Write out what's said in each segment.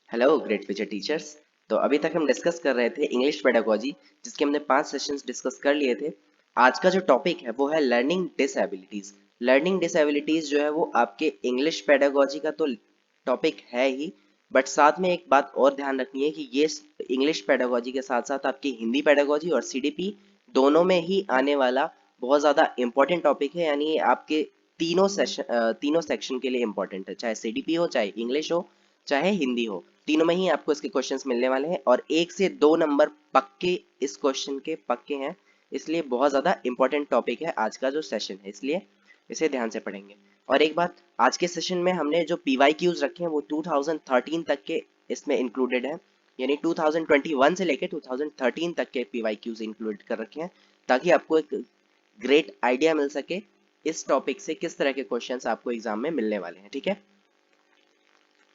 Hello great future teachers. तो अभी तक हम डिस्कस कर रहे थे इंग्लिश पेडागोजी, जिसके हमने 5 सेशंस डिस्कस कर लिए थे। आज का जो टॉपिक है वो है लर्निंग डिसएबिलिटीज। लर्निंग डिसएबिलिटीज जो है वो आपके इंग्लिश पेडागोजी का तो टॉपिक है ही, बट साथ में एक बात और ध्यान रखनी है कि ये इंग्लिश पेडागोजी के साथ साथ आपकी हिंदी पेडागोजी और सीडीपी दोनों में ही आने वाला बहुत ज़्यादा इंपॉर्टेंट टॉपिक है। यानी ये आपके तीनों सेक्शन के लिए इंपॉर्टेंट है, चाहे सीडीपी हो, चाहे इंग्लिश हो, चाहे हिंदी हो। तीनों में ही आपको इसके क्वेश्चंस मिलने वाले हैं और 1 से 2 नंबर पक्के इस क्वेश्चन के पक्के हैं। इसलिए बहुत ज़्यादा इंपॉर्टेंट टॉपिक है आज का जो सेशन है, इसलिए इसे ध्यान से पढ़ेंगे। और एक बात, आज के सेशन में हमने जो पीवाईक्यूज रखे हैं वो 2013 तक के इसमें इंक्लूडेड हैं। यानी 2021 से लेकर 2013 तक के पीवाईक्यूज इंक्लूड कर रखे हैं, ताकि आपको एक ग्रेट आइडिया मिल सके इस टॉपिक से किस तरह के क्वेश्चंस आपको एग्जाम में मिलने वाले हैं। ठीक है,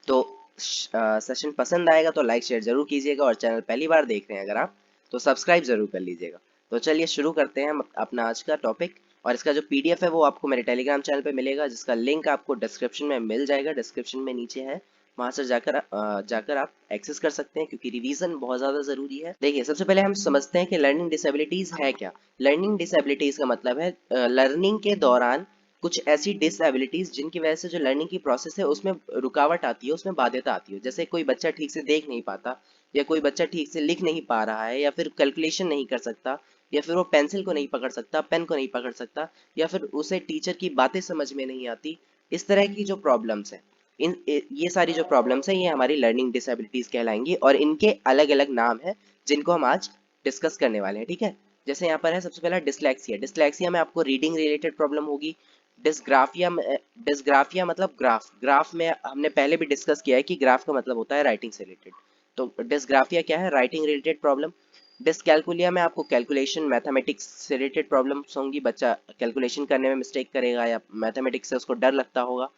तो सेशन पसंद आएगा तो लाइक शेयर जरूर कीजिएगा, और चैनल पहली बार देख रहे हैं अगर आप, तो सब्सक्राइब जरूर कर लीजिएगा। तो चलिए शुरू करते हैं हम अपना आज का टॉपिक। और इसका जो पीडीएफ है वो आपको मेरे टेलीग्राम चैनल पे मिलेगा, जिसका लिंक आपको डिस्क्रिप्शन में मिल जाएगा। डिस्क्रिप्शन में नीचे है, वहां से जाकर आप एक्सेस कर सकते हैं, क्योंकि रिवीजन बहुत ज्यादा जरूरी है। देखिए, सबसे पहले हम समझते हैं कि लर्निंग डिसेबिलिटीज है क्या। लर्निंग डिसेबिलिटीज का मतलब है लर्निंग के दौरान कुछ ऐसी डिसएबिलिटीज जिनकी वजह से जो लर्निंग की प्रोसेस है उसमें रुकावट आती है, उसमें बाध्यता आती है। जैसे कोई बच्चा ठीक से देख नहीं पाता, या कोई बच्चा ठीक से लिख नहीं पा रहा है, या फिर कैलकुलेशन नहीं कर सकता, या फिर वो पेंसिल को नहीं पकड़ सकता, पेन को नहीं पकड़ सकता, या फिर उसे टीचर की बातें समझ में नहीं आती। इस तरह की जो प्रॉब्लम्स हैं, ये सारी जो प्रॉब्लम्स हैं ये हमारी लर्निंग डिसेबिलिटीज कहलाएंगी, और इनके अलग अलग नाम हैं जिनको हम आज डिस्कस करने वाले हैं। ठीक है, जैसे यहाँ पर है सबसे पहला डिसलेक्सिया। डिसलेक्सिया में आपको रीडिंग रिलेटेड प्रॉब्लम होगी। डिस्ग्राफिया मतलब ग्राफ। ग्राफ में हमने पहले भी डिस्कस किया है कि ग्राफ का मतलब होता है राइटिंग से रिलेटेड। तो डिस्ग्राफिया क्या है? Writing related problem. डिसकैलकुलिया में आपको कैलकुलेशन मैथमेटिक्स से रिलेटेड प्रॉब्लम्स होंगी, बच्चा कैलकुलेशन करने में मिस्टेक करेगा या मैथमेटिक्स से उसको डर लगता होगा।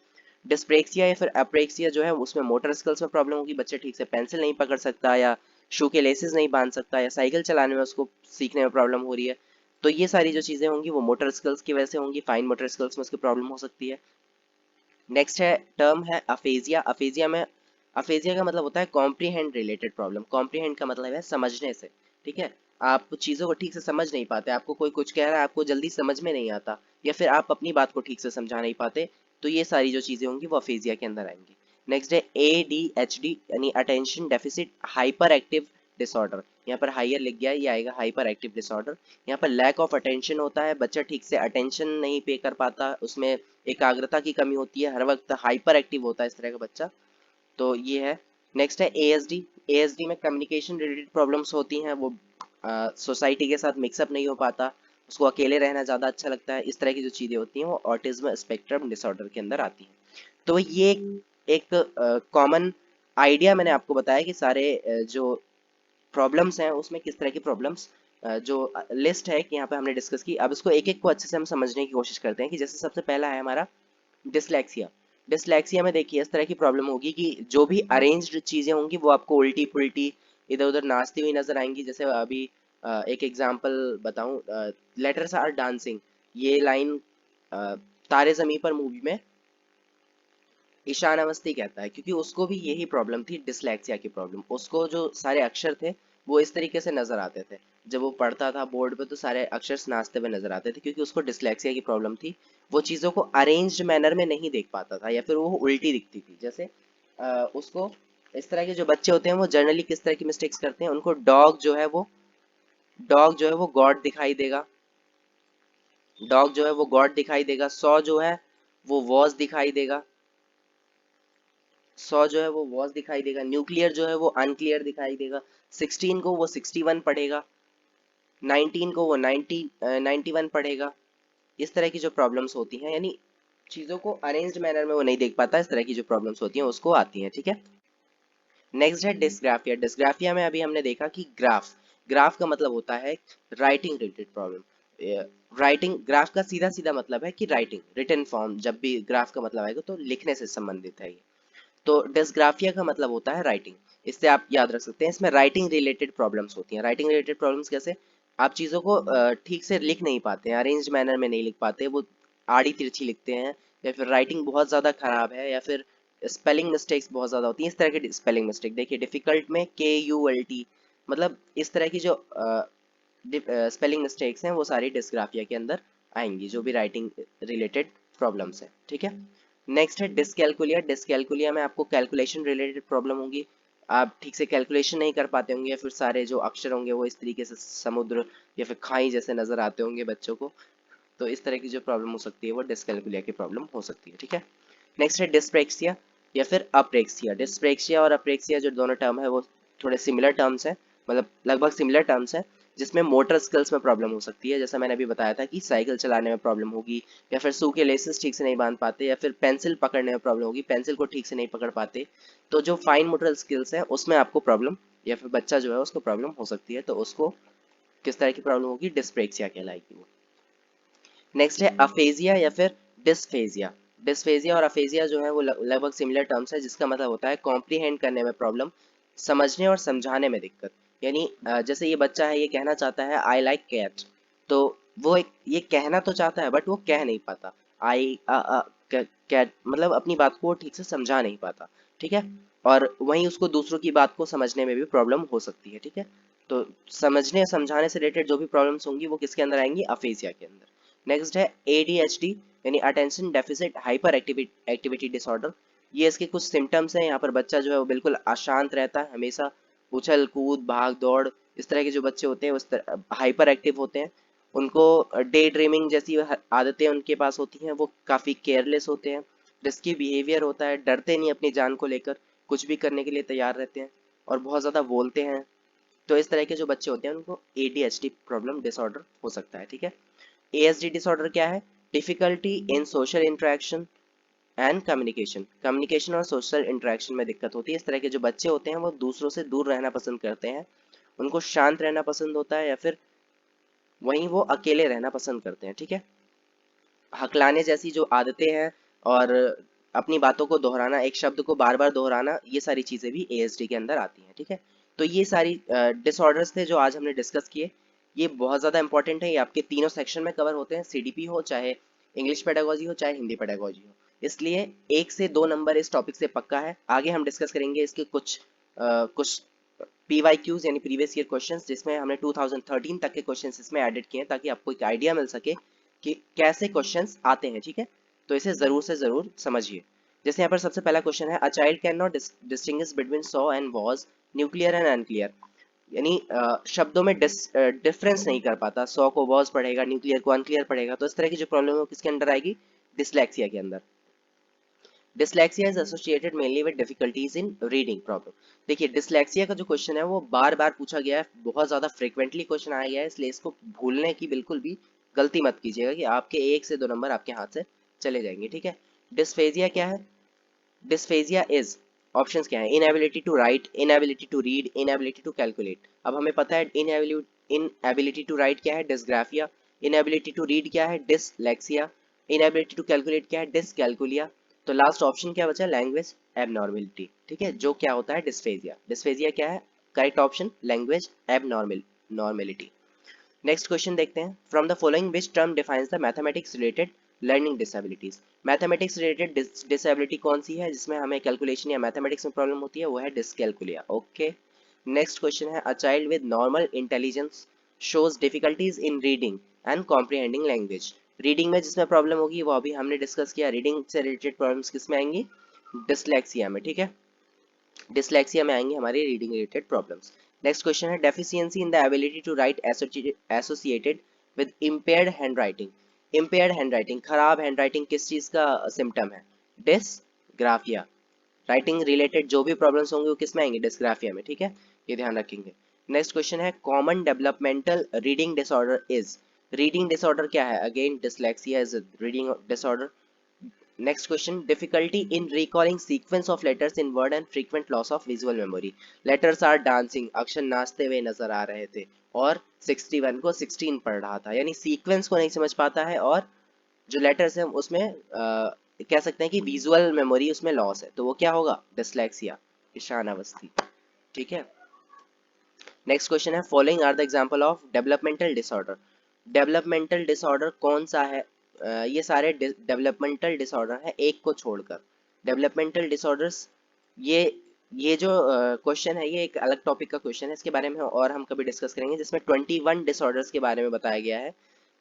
डिस्प्रेक्सिया या फिर अप्रेक्सिया जो है उसमें मोटर स्किल्स में प्रॉब्लम होगी, बच्चा ठीक से पेंसिल नहीं पकड़ सकता, या शू के लेसेस नहीं बांध सकता, या साइकिल चलाने में उसको सीखने में प्रॉब्लम हो रही है। तो ये सारी जो चीजें होंगी वो मोटर स्किल्स की वजह से होंगी, फाइन मोटर स्किल्स में उसकी प्रॉब्लम हो सकती है। नेक्स्ट है टर्म है अफेजिया। अफेजिया का मतलब होता है कॉम्प्रीहेंड रिलेटेड प्रॉब्लम। कॉम्प्रीहेंड का मतलब है समझने से। ठीक है, आप चीजों को ठीक से समझ नहीं पाते, आपको कोई कुछ कह रहा है, आपको जल्दी समझ में नहीं आता, या फिर आप अपनी बात को ठीक से समझा नहीं पाते। तो ये सारी जो चीजें होंगी वो अफेजिया के अंदर आएंगी। नेक्स्ट है ADHD, यानी attention deficit hyper active disorder. यहाँ पर हाइयर लिख गया है, ये आएगा हाइपर एक्टिव डिसऑर्डर। यहाँ पर लैक ऑफ अटेंशन होता है, बच्चा ठीक से अटेंशन नहीं पे कर पाता, उसमें एकाग्रता की कमी होती है, हर वक्त हाइपर एक्टिव होता है इस तरह का बच्चा। तो ये है। नेक्स्ट है ASD। ASD में कम्युनिकेशन रिलेटेड प्रॉब्लम्स होती हैं, वो सोसाइटी के साथ मिक्सअप नहीं हो पाता, उसको अकेले रहना ज़्यादा अच्छा लगता है। इस तरह की जो चीज़ें होती हैं वो ऑटिज्म स्पेक्ट्रम डिसऑर्डर के अंदर आती हैं। तो ये एक कॉमन आइडिया मैंने आपको बताया कि सारे जो प्रॉब्लम्स हैं उसमें किस तरह की प्रॉब्लम्स, जो लिस्ट है कि यहाँ पे हमने डिस्कस की। अब इसको एक एक को अच्छे से हम समझने की कोशिश करते हैं। कि जैसे सबसे पहला है हमारा डिसलेक्सिया। डिसलेक्सिया में देखिए इस तरह की प्रॉब्लम होगी कि जो भी अरेंज्ड चीजें होंगी वो आपको उल्टी पुल्टी इधर उधर नाचती हुई नजर आएंगी। जैसे अभी एक एग्जांपल बताऊं, लेटर्स आर डांसिंग, ये लाइन तारे जमी पर मूवी में ईशान अवस्थी कहता है, क्योंकि उसको भी यही प्रॉब्लम थी, डिसलेक्सिया की प्रॉब्लम। उसको जो सारे अक्षर थे वो इस तरीके से नजर आते थे, जब वो पढ़ता था बोर्ड पे तो सारे अक्षर नाचते हुए नजर आते थे, क्योंकि उसको डिसलेक्सिया की प्रॉब्लम थी। वो चीज़ों को अरेंज्ड मैनर में नहीं देख पाता था, या फिर वो उल्टी दिखती थी। जैसे उसको इस तरह के जो बच्चे होते हैं वो जनरली किस तरह की मिस्टेक्स करते हैं, उनको डॉग जो है वो गॉड दिखाई देगा। डॉग जो है वो गॉड दिखाई देगा। सॉ जो है वो वॉज दिखाई देगा। सौ जो है वो वॉज दिखाई देगा। न्यूक्लियर जो है वो अनक्लियर दिखाई देगा। 16 को वो 61 पढ़ेगा। 19 को वो 91 पढ़ेगा। इस तरह की जो प्रॉब्लम्स होती हैं, यानी चीजों को अरेंज्ड मैनर में वो नहीं देख पाता, इस तरह की जो प्रॉब्लम्स होती हैं उसको आती हैं। ठीक है, नेक्स्ट है डिस्ग्राफिया। डिस्ग्राफिया में अभी हमने देखा कि ग्राफ, ग्राफ का मतलब होता है writing related problem. Writing, graph का सीधा सीधा मतलब है कि राइटिंग रिटन फॉर्म, जब भी ग्राफ का मतलब आएगा तो लिखने से संबंधित है ये। तो डिस्ग्राफिया का मतलब होता है राइटिंग। इससे आप याद रख सकते हैं, इसमें राइटिंग रिलेटेड प्रॉब्लम्स होती हैं। राइटिंग रिलेटेड प्रॉब्लम्स कैसे? आप चीज़ों को ठीक से लिख नहीं पाते हैं, अरेंज मैनर में नहीं लिख पाते, वो आड़ी तिरछी लिखते हैं, या फिर राइटिंग बहुत ज़्यादा खराब है, या फिर स्पेलिंग मिस्टेक्स बहुत ज़्यादा होती हैं, इस तरह की स्पेलिंग मिस्टेक। देखिए डिफ़िकल्ट में KULT, मतलब इस तरह की जो स्पेलिंग मिस्टेक्स हैं वो सारी डिस्ग्राफिया के अंदर आएंगी, जो भी राइटिंग रिलेटेड प्रॉब्लम्स हैं, ठीक है। नेक्स्ट है डिसकैलकुलिया। डिसकैलकुलिया में आपको कैलकुलेशन रिलेटेड प्रॉब्लम होगी, आप ठीक से कैलकुलेशन नहीं कर पाते होंगे, या फिर सारे जो अक्षर होंगे वो इस तरीके से समुद्र या फिर खाई जैसे नजर आते होंगे बच्चों को। तो इस तरह की जो प्रॉब्लम हो सकती है वो डिसकैलकुलिया की प्रॉब्लम हो सकती है, ठीक है। नेक्स्ट है डिस्प्रेक्सिया या फिर अप्रेक्सिया। डिस्प्रेक्सिया और अप्रेक्सिया जो दोनों टर्म है वो थोड़े सिमिलर टर्म्स हैं, मतलब लगभग सिमिलर टर्म्स हैं, जिसमें मोटर स्किल्स में प्रॉब्लम हो सकती है। जैसा मैंने अभी बताया था कि साइकिल चलाने में प्रॉब्लम होगी, या फिर शू के लेसेस ठीक से नहीं बांध पाते, या फिर पेंसिल पकड़ने में प्रॉब्लम होगी, पेंसिल को ठीक से नहीं पकड़ पाते। तो जो फाइन मोटर स्किल्स हैं उसमें आपको प्रॉब्लम, या फिर बच्चा जो है उसको प्रॉब्लम हो सकती है, तो उसको किस तरह की प्रॉब्लम होगी, डिस्प्रेक्सिया कहलाएगी वो। नेक्स्ट है अफेजिया या फिर डिस्फेजिया। डिस्फेजिया और अफेजिया जो है वो लगभग सिमिलर टर्म्स है, जिसका मतलब होता है कॉम्प्रीहेंड करने में प्रॉब्लम, समझने और समझाने में दिक्कत। यानी जैसे ये बच्चा है, ये कहना चाहता है आई लाइक कैट, तो वो ये कहना तो चाहता है बट वो कह नहीं पाता। आई कैट, मतलब अपनी बात को ठीक से समझा नहीं पाता, ठीक है। और वहीं उसको दूसरों की बात को समझने में भी प्रॉब्लम हो सकती है, ठीक है। तो समझने समझाने से रिलेटेड जो भी प्रॉब्लम्स होंगी वो किसके अंदर आएंगी, अफेजिया के अंदर। नेक्स्ट है ADHD यानी attention deficit hyper activity disorder. ये इसके कुछ सिम्टम्स हैं। यहाँ पर बच्चा जो है वो बिल्कुल अशांत रहता है, हमेशा उछल कूद भाग दौड़, इस तरह के जो बच्चे होते हैं उस तरह हाइपर एक्टिव होते हैं। उनको डे ड्रीमिंग जैसी आदतें उनके पास होती हैं, वो काफ़ी केयरलेस होते हैं, रिस्की बिहेवियर होता है, डरते नहीं अपनी जान को लेकर, कुछ भी करने के लिए तैयार रहते हैं, और बहुत ज़्यादा बोलते हैं। तो इस तरह के जो बच्चे होते हैं उनको ADHD प्रॉब्लम डिसऑर्डर हो सकता है, ठीक है। ASD डिसऑर्डर क्या है, difficulty in social interaction and communication. Communication और सोशल इंटरेक्शन में दिक्कत होती है। इस तरह के जो बच्चे होते हैं वो दूसरों से दूर रहना पसंद करते हैं, उनको शांत रहना पसंद होता है, या फिर वहीं वो अकेले रहना पसंद करते हैं, ठीक है। हकलाने जैसी जो आदतें हैं, और अपनी बातों को दोहराना, एक शब्द को बार बार दोहराना, ये सारी चीजें भी ASD के अंदर आती हैं, ठीक है। तो ये सारी डिसऑर्डर्स थे जो आज हमने डिस्कस किए। ये बहुत ज़्यादा इंपॉर्टेंट है, ये आपके तीनों सेक्शन में कवर होते हैं, CDP हो, चाहे इंग्लिश पेडागोजी हो, चाहे हिंदी पेडागोजी हो। इसलिए 1 से 2 नंबर इस टॉपिक से पक्का है। आगे हम डिस्कस करेंगे इसके कुछ PYQs यानी प्रीवियस ईयर क्वेश्चंस, जिसमें हमने 2013 तक के क्वेश्चंस इसमें एडिट किए हैं, ताकि आपको एक आइडिया मिल सके कि कैसे क्वेश्चंस आते हैं, ठीक है। तो इसे जरूर से जरूर समझिए। जैसे यहाँ पर सबसे पहला क्वेश्चन है, a child can not distinguish between saw and was, nuclear and unclear. यानी शब्दों में डिफरेंस नहीं कर पाता, सॉ को वॉज पढ़ेगा, न्यूक्लियर को अनक्लियर पढ़ेगा। तो इस तरह की जो प्रॉब्लम है वो किसके अंदर आएगी, डिसलेक्सिया के अंदर। Dyslexia is associated mainly with difficulties in reading problem. देखिए डिसलेक्सिया का जो क्वेश्चन है वो बार बार पूछा गया है, बहुत ज्यादा फ्रिक्वेंटली क्वेश्चन आया गया है, इसलिए इसको भूलने की बिल्कुल भी गलती मत कीजिएगा कि आपके 1 से 2 नंबर आपके हाथ से चले जाएंगे, ठीक है। डिस्फेजिया क्या है, डिस्फेजिया इज, ऑप्शंस क्या है, inability to write, inability to read, inability to calculate. अब हमें पता है इनएबिलिटी टू राइट क्या है, डिसग्राफिया, इनएबिलिटी टू रीड क्या है, डिसलेक्सिया, इनएबिलिटी टू कैलकुलेट क्या है, डिसकैलकुलिया। तो लास्ट ऑप्शन क्या बचा, लैंग्वेज एबनॉर्मेलिटी, ठीक है, जो क्या होता है डिस्फेजिया। डिस्फेजिया क्या है, correct option language abnormality. Next question देखते हैं, from the following which term defines the mathematics related learning disabilities. Mathematics related disability कौन सी है जिसमें हमें कैलकुलेशन या मैथमेटिक्स में प्रॉब्लम होती है, वो है डिसकैलकुलिया, ओके। नेक्स्ट क्वेश्चन है, a child with normal intelligence shows difficulties in reading and comprehending language. Reading में जिसमें प्रॉब्लम होगी वो अभी हमने डिस्कस किया, रीडिंग से रिलेटेड प्रॉब्लम्स किस में आएंगी, डिसलेक्सिया में, ठीक है। डिसलेक्सिया में आएंगे हमारी reading related problems. Next question है, deficiency in the ability to write associated with impaired handwriting. Impaired handwriting, खराब हैंडराइटिंग किस चीज का सिम्टम है, डिसग्राफिया। राइटिंग रिलेटेड जो भी प्रॉब्लम्स होंगे वो किस में आएंगे, डिसग्राफिया में, ठीक है, ये ध्यान रखेंगे। नेक्स्ट क्वेश्चन है, common developmental reading disorder is. Reading disorder क्या है, again dyslexia is reading disorder. Next question, difficulty in recalling sequence of letters in word and frequent loss of visual memory. Letters are dancing, अक्षर नाचते हुए नजर आ रहे थे, और 61 को 16 पढ़ रहा था, यानी सीक्वेंस को नहीं समझ पाता है, और जो लेटर्स है उसमें कह सकते हैं कि विजुअल मेमोरी उसमें लॉस है, तो वो क्या होगा, डिसलेक्सिया, ईशान अवस्थी, ठीक है। नेक्स्ट क्वेश्चन है, following are the example of developmental disorder. Developmental disorder कौन सा है, ये सारे डेवलपमेंटल डिसऑर्डर है एक को छोड़कर। डेवलपमेंटल डिसऑर्डर्स, ये ये जो क्वेश्चन है ये एक अलग टॉपिक का क्वेश्चन है, इसके बारे में और हम कभी डिस्कस करेंगे, जिसमें 21 डिसऑर्डर्स के बारे में बताया गया है।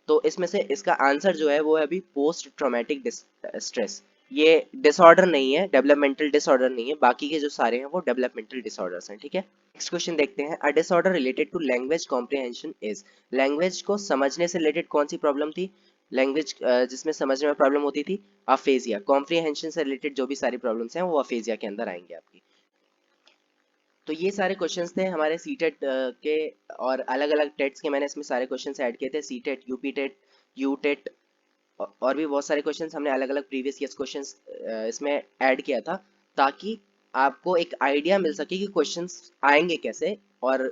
तो इसमें से इसका आंसर जो है वो है अभी पोस्ट ट्रॉमेटिक स्ट्रेस। ये डिसऑर्डर नहीं है, डेवलपमेंटल डिसऑर्डर नहीं है, बाकी के जो सारे हैं वो डेवलपमेंटल डिसऑर्डर्स हैं, ठीक है। नेक्स्ट क्वेश्चन देखते हैं, a disorder related to language comprehension is. Language को समझने से रिलेटेड कौन सी प्रॉब्लम थी, लैंग्वेज जिसमें समझने में प्रॉब्लम होती थी, अफेजिया। कॉम्प्रिहेंशन से रिलेटेड जो भी सारी प्रॉब्लम्स हैं वो अफेजिया के अंदर आएंगे आपकी। तो ये सारे क्वेश्चंस थे हमारे सीटेट के, और अलग अलग टेट्स के मैंने इसमें सारे क्वेश्चंस ऐड किए थे, CTET, UP TET, U TET, और भी बहुत सारे क्वेश्चंस हमने अलग अलग प्रीवियस ईयर्स क्वेश्चंस इसमें ऐड किया था, ताकि आपको एक आइडिया मिल सके कि क्वेश्चंस आएंगे कैसे। और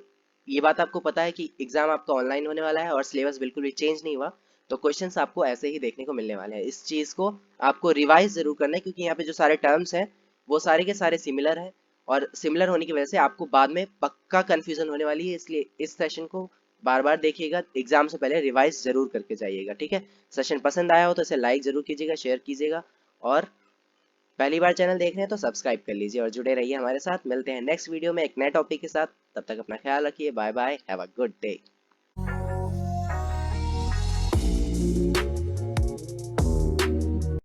ये बात आपको पता है कि एग्जाम आपका ऑनलाइन होने वाला है और सिलेबस बिल्कुल भी चेंज नहीं हुआ, तो क्वेश्चंस आपको ऐसे ही देखने को मिलने वाले हैं। इस चीज़ को आपको रिवाइज जरूर करना है, क्योंकि यहाँ पे जो सारे टर्म्स हैं वो सारे के सारे सिमिलर हैं, और सिमिलर होने की वजह से आपको बाद में पक्का कंफ्यूजन होने वाली है। इसलिए इस सेशन को बार बार देखिएगा, एग्जाम से पहले रिवाइज जरूर करके जाइएगा, ठीक है। सेशन पसंद आया हो तो इसे लाइक जरूर कीजिएगा, शेयर कीजिएगा, और पहली बार चैनल देख रहे हैं तो सब्सक्राइब कर लीजिए और जुड़े रहिए हमारे साथ। मिलते हैं नेक्स्ट वीडियो में एक नए टॉपिक के साथ, तब तक अपना ख्याल रखिए, bye bye, have a good day.